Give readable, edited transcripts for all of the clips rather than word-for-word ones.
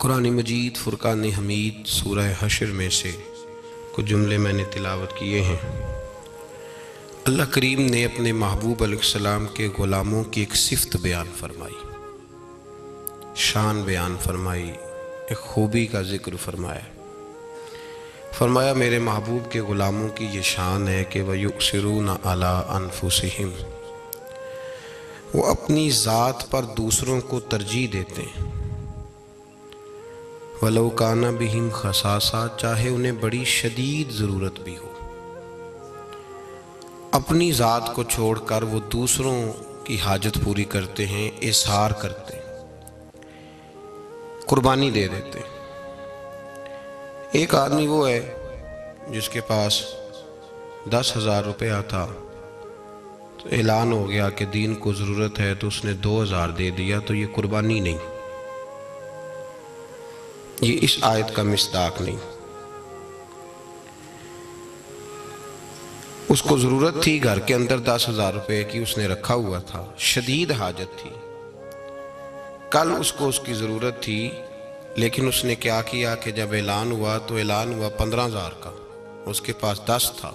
قرآن مجید فرقان حمید سورہ حشر میں سے کچھ جملے میں نے تلاوت کیے ہیں۔ اللہ کریم نے اپنے محبوب علیہ السلام کے غلاموں کی ایک صفت بیان فرمائی، شان بیان فرمائی، ایک خوبی کا ذکر فرمایا میرے محبوب کے غلاموں کی یہ شان ہے کہ وَيُؤْثِرُونَ عَلَىٰ أَنفُسِهِمْ، وہ اپنی ذات پر دوسروں کو ترجیح دیتے ہیں، وَلَوْ كَانَ بِهِمْ خَصَاصَةٌ، چاہے انہیں بڑی شدید ضرورت بھی ہو، اپنی ذات کو چھوڑ کر وہ دوسروں کی حاجت پوری کرتے ہیں، اظہار کرتے ہیں، قربانی دے دیتے ہیں۔ ایک آدمی وہ ہے جس کے پاس 10,000 روپیہ تھا، تو اعلان ہو گیا کہ دین کو ضرورت ہے تو اس نے 2,000 دے دیا، تو یہ قربانی نہیں، یہ اس آیت کا مصداق نہیں۔ اس کو ضرورت تھی، گھر کے اندر 10,000 روپے کی اس نے رکھا ہوا تھا، شدید حاجت تھی، کل اس کو اس کی ضرورت تھی، لیکن اس نے کیا کیا کہ جب اعلان ہوا تو اعلان ہوا 15,000 کا، اس کے پاس 10 تھا،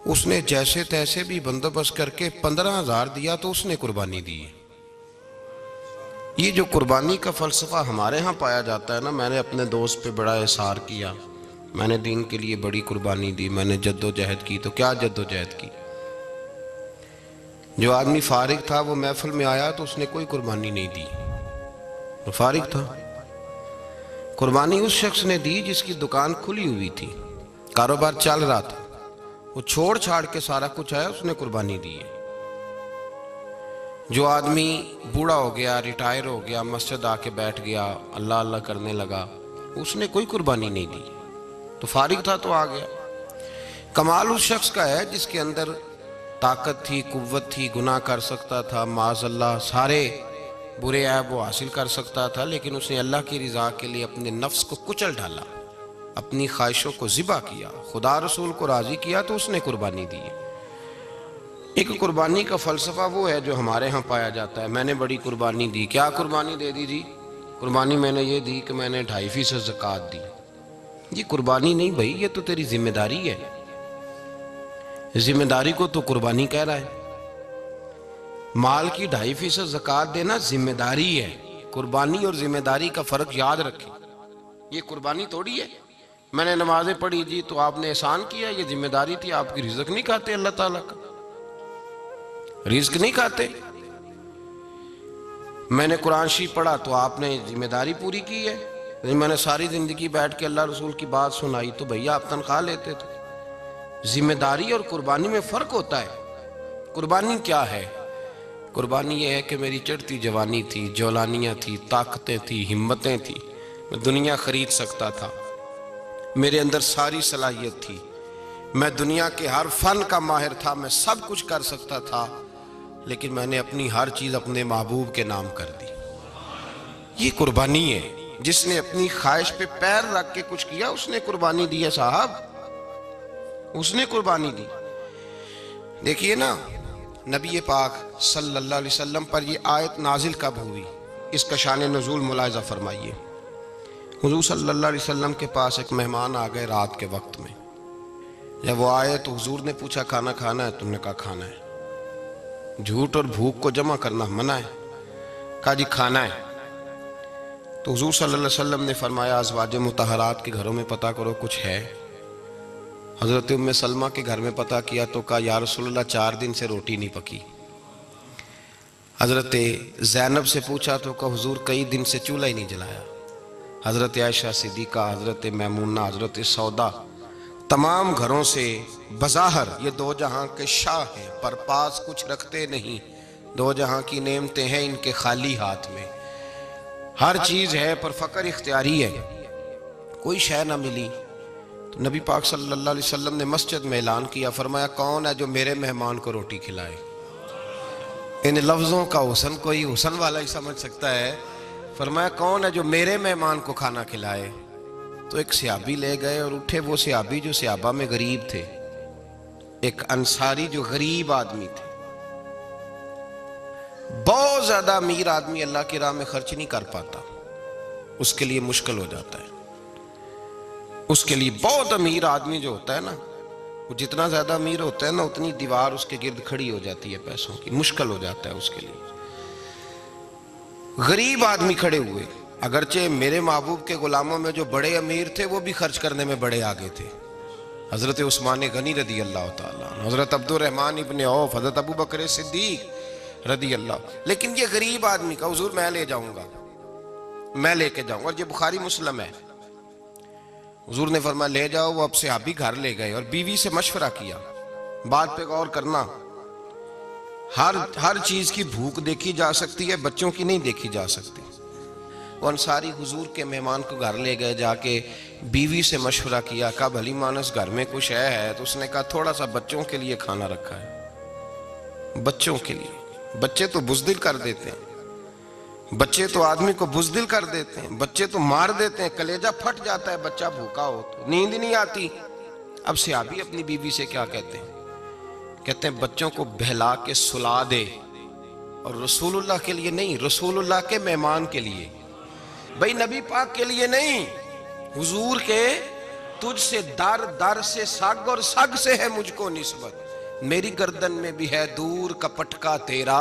اس نے جیسے تیسے بھی بندوبست کر کے 15,000 دیا تو اس نے قربانی دی۔ یہ جو قربانی کا فلسفہ ہمارے ہاں پایا جاتا ہے نا، میں نے اپنے دوست پہ بڑا احسار کیا، میں نے دین کے لیے بڑی قربانی دی، میں نے جد و جہد کی، تو کیا جد و جہد کی؟ جو آدمی فارغ تھا وہ محفل میں آیا تو اس نے کوئی قربانی نہیں دی، وہ فارغ تھا۔ قربانی اس شخص نے دی جس کی دکان کھلی ہوئی تھی، کاروبار چل رہا تھا، وہ چھوڑ چھاڑ کے سارا کچھ آیا، اس نے قربانی دی ہے۔ جو آدمی بوڑھا ہو گیا، ریٹائر ہو گیا، مسجد آ کے بیٹھ گیا، اللہ اللہ کرنے لگا، اس نے کوئی قربانی نہیں دی، تو فارغ تھا تو آ گیا۔ کمال اس شخص کا ہے جس کے اندر طاقت تھی، قوت تھی، گناہ کر سکتا تھا، معاذ اللہ سارے برے عیب وہ حاصل کر سکتا تھا، لیکن اس نے اللہ کی رضا کے لیے اپنے نفس کو کچل ڈالا، اپنی خواہشوں کو ذبح کیا، خدا رسول کو راضی کیا، تو اس نے قربانی دی۔ ایک قربانی کا فلسفہ وہ ہے جو ہمارے ہاں پایا جاتا ہے، میں نے بڑی قربانی دی، کیا قربانی دے دی جی؟ قربانی میں نے یہ دی کہ میں نے 2.5% زکوٰۃ دی۔ یہ قربانی نہیں بھائی، یہ تو تیری ذمہ داری ہے، ذمہ داری کو تو قربانی کہہ رہا ہے۔ مال کی 2.5% زکوٰۃ دینا ذمہ داری ہے، قربانی اور ذمہ داری کا فرق یاد رکھیں، یہ قربانی تھوڑی ہے۔ میں نے نمازیں پڑھی جی تو آپ نے احسان کیا، یہ ذمہ داری تھی، آپ کی رزق نہیں کھاتے اللہ تعالیٰ کا، رزق نہیں کھاتے۔ میں نے قرآن شریف پڑھا تو آپ نے ذمہ داری پوری کی ہے۔ میں نے ساری زندگی بیٹھ کے اللہ رسول کی بات سنائی تو بھیا آپ تنخواہ لیتے تھے۔ ذمہ داری اور قربانی میں فرق ہوتا ہے۔ قربانی کیا ہے؟ قربانی یہ ہے کہ میری چڑھتی جوانی تھی، جولانیاں تھی، طاقتیں تھی، ہمتیں تھی، میں دنیا خرید سکتا تھا، میرے اندر ساری صلاحیت تھی، میں دنیا کے ہر فن کا ماہر تھا، میں سب کچھ کر سکتا تھا، لیکن میں نے اپنی ہر چیز اپنے محبوب کے نام کر دی۔ یہ قربانی ہے۔ جس نے اپنی خواہش پہ پیر رکھ کے کچھ کیا اس نے قربانی دی ہے صاحب، اس نے قربانی دی۔ دیکھیے نا، نبی پاک صلی اللہ علیہ وسلم پر یہ آیت نازل کب ہوئی، اس کا شان نزول ملاحظہ فرمائیے۔ حضور صلی اللہ علیہ وسلم کے پاس ایک مہمان آ گئے رات کے وقت میں، جب وہ آئے تو حضور نے پوچھا کھانا کھانا ہے؟ تم نے کہا کھانا ہے۔ جھوٹ اور بھوک کو جمع کرنا منع ہے، کہا جی کھانا ہے۔ تو حضور صلی اللہ علیہ وسلم نے فرمایا ازواج مطہرات کے گھروں میں پتہ کرو کچھ ہے۔ حضرت ام سلمہ کے گھر میں پتہ کیا تو کہا یا رسول اللہ 4 دن سے روٹی نہیں پکی۔ حضرت زینب سے پوچھا تو کہا حضور کئی دن سے چولہا ہی نہیں جلایا۔ حضرت عائشہ صدیقہ، حضرت میمونہ، حضرت سودا، تمام گھروں سے بظاہر یہ 2 جہاں کے شاہ ہیں، پر پاس کچھ رکھتے نہیں، 2 جہاں کی نعمتیں ہیں ان کے خالی ہاتھ میں، ہر چیز ہے پر فقر اختیاری ہے، کوئی شے نہ ملی۔ تو نبی پاک صلی اللہ علیہ وسلم نے مسجد میں اعلان کیا، فرمایا کون ہے جو میرے مہمان کو روٹی کھلائے؟ ان لفظوں کا حسن کوئی حسن والا ہی سمجھ سکتا ہے۔ فرمایا کون ہے جو میرے مہمان کو کھانا کھلائے؟ تو ایک صحابی لے گئے اور اٹھے، وہ صحابی جو صحابہ میں غریب تھے، ایک انصاری جو غریب آدمی تھے، بہت زیادہ امیر آدمی اللہ کی راہ میں خرچ نہیں کر پاتا، اس کے لیے مشکل ہو جاتا ہے. اس کے لیے بہت امیر آدمی جو ہوتا ہے نا، وہ جتنا زیادہ امیر ہوتا ہے نا اتنی دیوار اس کے گرد کھڑی ہو جاتی ہے پیسوں کی، مشکل ہو جاتا ہے اس کے لیے. غریب آدمی کھڑے ہوئے، اگرچہ میرے محبوب کے غلاموں میں جو بڑے امیر تھے وہ بھی خرچ کرنے میں بڑے آگے تھے. حضرت عثمان غنی رضی اللہ تعالیٰ عنہ، حضرت عبد الرحمن ابن عوف، حضرت ابو بکر صدیق رضی اللہ. لیکن یہ غریب آدمی کا حضور میں لے جاؤں گا، میں لے کے جاؤں گا. اور یہ بخاری مسلم ہے. حضور نے فرمایا لے جاؤ. وہ اب صحابی گھر لے گئے اور بیوی سے مشورہ کیا. بات پہ غور کرنا، ہر چیز کی بھوک دیکھی جا سکتی ہے، بچوں کی نہیں دیکھی جا سکتی. وہ انصاری حضور کے مہمان کو گھر لے گئے، جا کے بیوی سے مشورہ کیا. کہا بھلی مانس گھر میں کچھ ہے؟ تو اس نے کہا تھوڑا سا بچوں کے لیے کھانا رکھا ہے. بچوں کے لیے. بچے تو بزدل کر دیتے ہیں، بچے تو آدمی کو بزدل کر دیتے ہیں، بچے تو مار دیتے ہیں، کلیجہ پھٹ جاتا ہے بچہ بھوکا ہو تو، نیند ہی نہیں آتی. اب صحابی اپنی بیوی سے کیا کہتے ہیں؟ کہتے ہیں بچوں کو بہلا کے سلا دے، اور رسول اللہ کے لیے نہیں، رسول اللہ کے مہمان کے لیے. بھئی نبی پاک کے لیے نہیں، حضور کے. تجھ سے در، در سے سگ، اور سگ سے ہے مجھ کو نسبت. میری گردن میں بھی ہے دور کا پٹکا تیرا،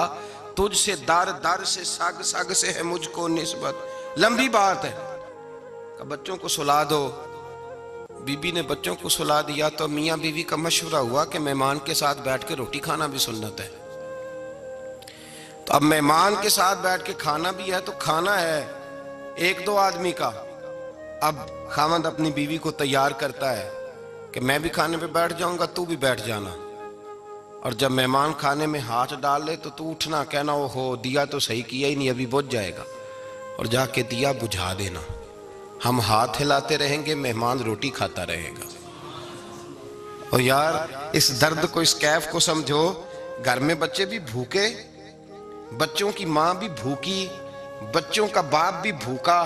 تجھ سے در، در سے سگ، سگ سے ہے مجھ کو نسبت. لمبی بات ہے کہ بچوں کو سلا دو. بی بی نے بچوں کو سلا دیا تو میاں بیوی کا مشورہ ہوا کہ مہمان کے ساتھ بیٹھ کے روٹی کھانا بھی سنت ہے. تو اب مہمان کے ساتھ بیٹھ کے کھانا بھی ہے، تو کھانا ہے ایک دو آدمی کا. اب خاوند اپنی بیوی کو تیار کرتا ہے کہ میں بھی کھانے پہ بیٹھ جاؤں گا، تو بھی بیٹھ جانا. اور جب مہمان کھانے میں ہاتھ ڈال لے تو اٹھنا، کہنا او ہو دیا تو صحیح کیا ہی نہیں، ابھی بجھ جائے گا، اور جا کے دیا بجھا دینا. ہم ہاتھ ہلاتے رہیں گے، مہمان روٹی کھاتا رہے گا. اور یار اس درد کو، اس کیف کو سمجھو. گھر میں بچے بھی بھوکے، بچوں کی ماں بھی بھوکی، بچوں کا باپ بھی بھوکا.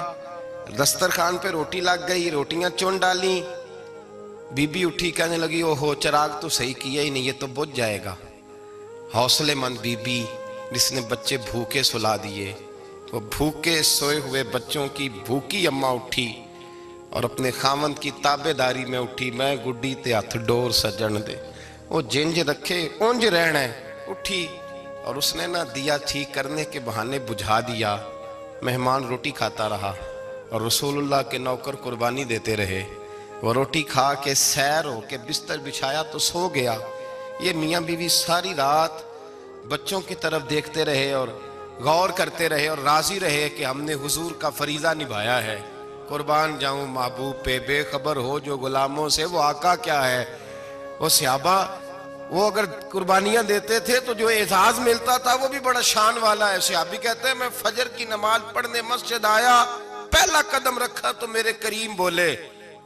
دسترخوان پہ روٹی لگ گئی، روٹیاں چن ڈالی. بی بی اٹھی کہنے لگی او ہو چراغ تو صحیح کیا ہی نہیں، یہ تو بجھ جائے گا. حوصلے مند بی بی جس نے بچے بھوکے سلا دیے، وہ بھوکے سوئے ہوئے بچوں کی بھوکی اماں اٹھی اور اپنے خاوند کی تابع داری میں اٹھی. میں گڈی تے ہتھ ڈور سجن دے، وہ جنج رکھے اونج رہنا ہے. اٹھی اور اس نے نہ دیا ٹھیک کرنے کے بہانے بجھا دیا. مہمان روٹی کھاتا رہا اور رسول اللہ کے نوکر قربانی دیتے رہے. وہ روٹی کھا کے سیر ہو کے بستر بچھایا تو سو گیا. یہ میاں بیوی ساری رات بچوں کی طرف دیکھتے رہے اور غور کرتے رہے اور راضی رہے کہ ہم نے حضور کا فریضہ نبھایا ہے. قربان جاؤں محبوب پہ، بے خبر ہو جو غلاموں سے وہ آقا کیا ہے. وہ صحابہ وہ اگر قربانیاں دیتے تھے تو جو اعزاز ملتا تھا وہ بھی بڑا شان والا ہے. صحابی کہتے ہیں میں فجر کی نماز پڑھنے مسجد آیا، پہلا قدم رکھا تو میرے کریم بولے.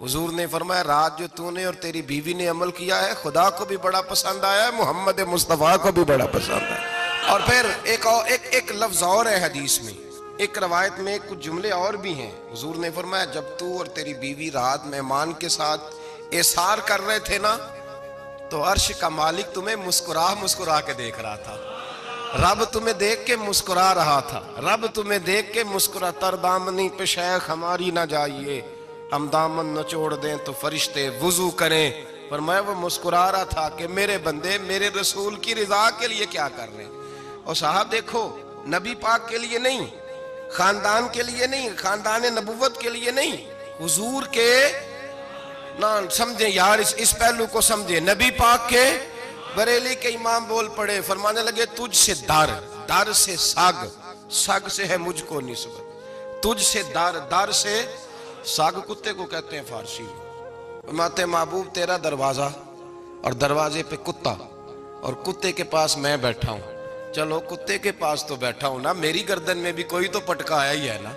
حضور نے فرمایا رات جو تو نے اور تیری بیوی نے عمل کیا ہے خدا کو بھی بڑا پسند آیا ہے، محمد مصطفیٰ کو بھی بڑا پسند ہے. اور پھر ایک لفظ اور ہے حدیث میں، ایک روایت میں کچھ جملے اور بھی ہیں. حضور نے فرمایا جب تو اور تیری بیوی رات مہمان کے ساتھ ایثار کر رہے تھے نا، تو عرش کا مالک تمہیں مسکرا کے دیکھ رہا تھا. رب تمہیں دیکھ کے مسکرا رہا تھا. رب تمہیں دیکھ کے مسکرا. تر دامنی پہ شیخ ہماری نہ جائیے، ہم دامن نہ چھوڑ دیں تو فرشتے وضو کریں. پر میں وہ مسکرا رہا تھا کہ میرے بندے میرے رسول کی رضا کے لیے کیا کر رہے ہیں. اور صاحب دیکھو، نبی پاک کے لیے نہیں، خاندان کے لیے نہیں، خاندان نبوت کے لیے نہیں، حضور کے نہ سمجھیں یار، اس پہلو کو سمجھیں. نبی پاک کے بریلی کے امام بول پڑے، فرمانے لگے تجھ سے در، در سے سگ، سگ سے ہے مجھ کو نسبت. تجھ سے در، در سے ساگ کتے کو کہتے ہیں فارسی میں. فرماتے محبوب تیرا دروازہ اور دروازے پہ کتا، اور کتے کے پاس میں بیٹھا ہوں. چلو کتے کے پاس تو بیٹھا ہوں نا، میری گردن میں بھی کوئی تو پٹکا آیا ہی ہے نا.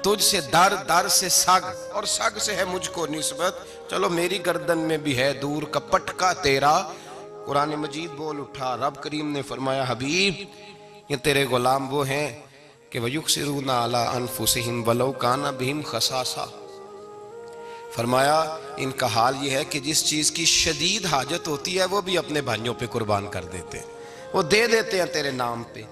تجھ سے در، در سے سگ، اور سگ سے ہے مجھ کو نسبت. چلو میری گردن میں بھی ہے دور کا پٹکا تیرا. قرآن مجید بول اٹھا. رب کریم نے فرمایا حبیب یہ تیرے غلام وہ ہیں کہ وَيُقْصِرُونَ عَلَىٰ أَنفُسِهِمْ وَلَوْ كَانَ بِهِمْ خَصَاصَةٌ. فرمایا ان کا حال یہ ہے کہ جس چیز کی شدید حاجت ہوتی ہے وہ بھی اپنے بھائیوں پہ قربان کر دیتے ہیں، وہ دے دیتے ہیں تیرے نام پہ.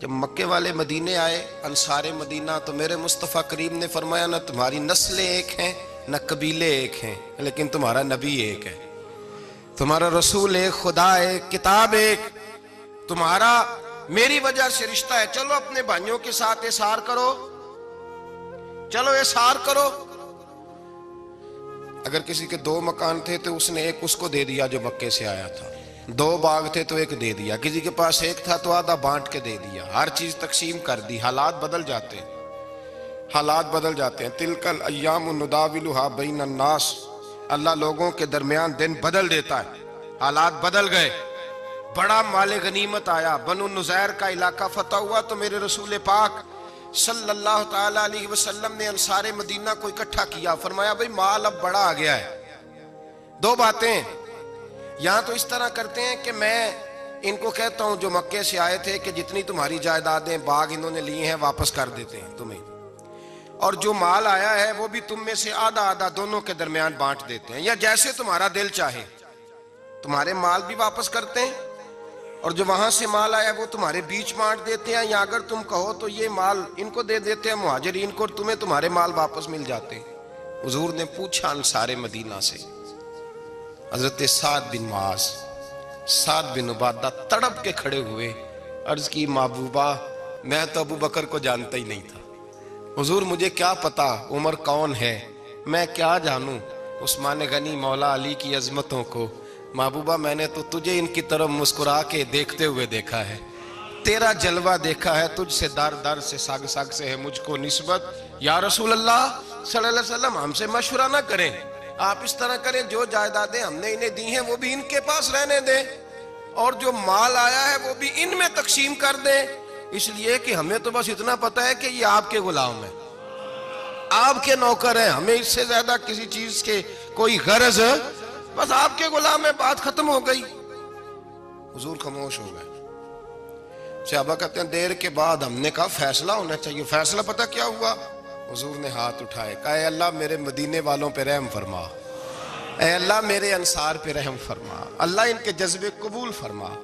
جب مکے والے مدینے آئے انصار مدینہ تو میرے مصطفیٰ کریم نے فرمایا نہ تمہاری نسلیں ایک ہیں نہ قبیلے ایک ہیں، لیکن تمہارا نبی ایک ہے، تمہارا رسول ایک، خدا ایک، کتاب ایک، تمہارا میری وجہ سے رشتہ ہے، چلو اپنے بھائیوں کے ساتھ احسار کرو، چلو احسار کرو۔ اگر کسی کے 2 مکان تھے تو اس نے ایک اس کو دے دیا جو مکے سے آیا تھا، 2 باغ تھے تو 1 دے دیا، کسی کے پاس 1 تھا تو آدھا بانٹ کے دے دیا، ہر چیز تقسیم کر دی۔ حالات بدل جاتے ہیں، حالات بدل جاتے ہیں۔ تلک الایام نداولها بین الناس، اللہ لوگوں کے درمیان دن بدل دیتا ہے، حالات بدل گئے، بڑا مال غنیمت آیا، بنو نزیر کا علاقہ فتح ہوا تو میرے رسول پاک صلی اللہ تعالی علیہ وسلم نے انصار مدینہ کو اکٹھا کیا، فرمایا بھئی مال اب بڑا آ گیا ہے۔ 2 باتیں، یہاں تو اس طرح کرتے ہیں کہ میں ان کو کہتا ہوں جو مکے سے آئے تھے کہ جتنی تمہاری جائیدادیں باغ انہوں نے لیے ہیں واپس کر دیتے ہیں تمہیں، اور جو مال آیا ہے وہ بھی تم میں سے آدھا آدھا دونوں کے درمیان بانٹ دیتے ہیں، یا جیسے تمہارا دل چاہے، تمہارے مال بھی واپس کرتے ہیں اور جو وہاں سے مال آیا وہ تمہارے بیچ بانٹ دیتے ہیں، یا اگر تم کہو تو یہ مال ان کو دے دیتے ہیں مہاجرین کو، اور تمہیں تمہارے مال واپس مل جاتے ہیں۔ حضور نے پوچھا انصار مدینہ سے، حضرت سعد بن معاذ، سعد بن عبادہ تڑپ کے کھڑے ہوئے، عرض کی محبوبہ میں تو ابو بکر کو جانتا ہی نہیں تھا، حضور مجھے کیا پتا عمر کون ہے، میں کیا جانوں عثمان غنی مولا علی کی عظمتوں کو، محبوبہ میں نے تو تجھے ان کی طرف مسکرا کے دیکھتے ہوئے دیکھا ہے، تیرا جلوہ دیکھا ہے، تجھ سے در در سے سگ سگ سے ہے مجھ کو نسبت، یا رسول اللہ صلی اللہ علیہ وسلم ہم سے مشورہ نہ کریں، آپ اس طرح کریں جو جائیدادیں ہم نے انہیں دی ہیں وہ بھی ان کے پاس رہنے دیں، اور جو مال آیا ہے وہ بھی ان میں تقسیم کر دیں، اس لیے کہ ہمیں تو بس اتنا پتہ ہے کہ یہ آپ کے غلام ہیں، آپ کے نوکر ہیں، ہمیں اس سے زیادہ کسی چیز کے کوئی غرض، بس آپ کے غلام ہے، بات ختم ہو گئی۔ حضور خاموش ہو گئے۔ صحابہ کہتے ہیں دیر کے بعد ہم نے کہا فیصلہ ہونا چاہیے، فیصلہ پتہ کیا ہوا؟ حضور نے ہاتھ اٹھائے، کہا اے اللہ میرے مدینے والوں پہ رحم فرما، اے اللہ میرے انصار پہ رحم فرما، اللہ ان کے جذبے قبول فرما۔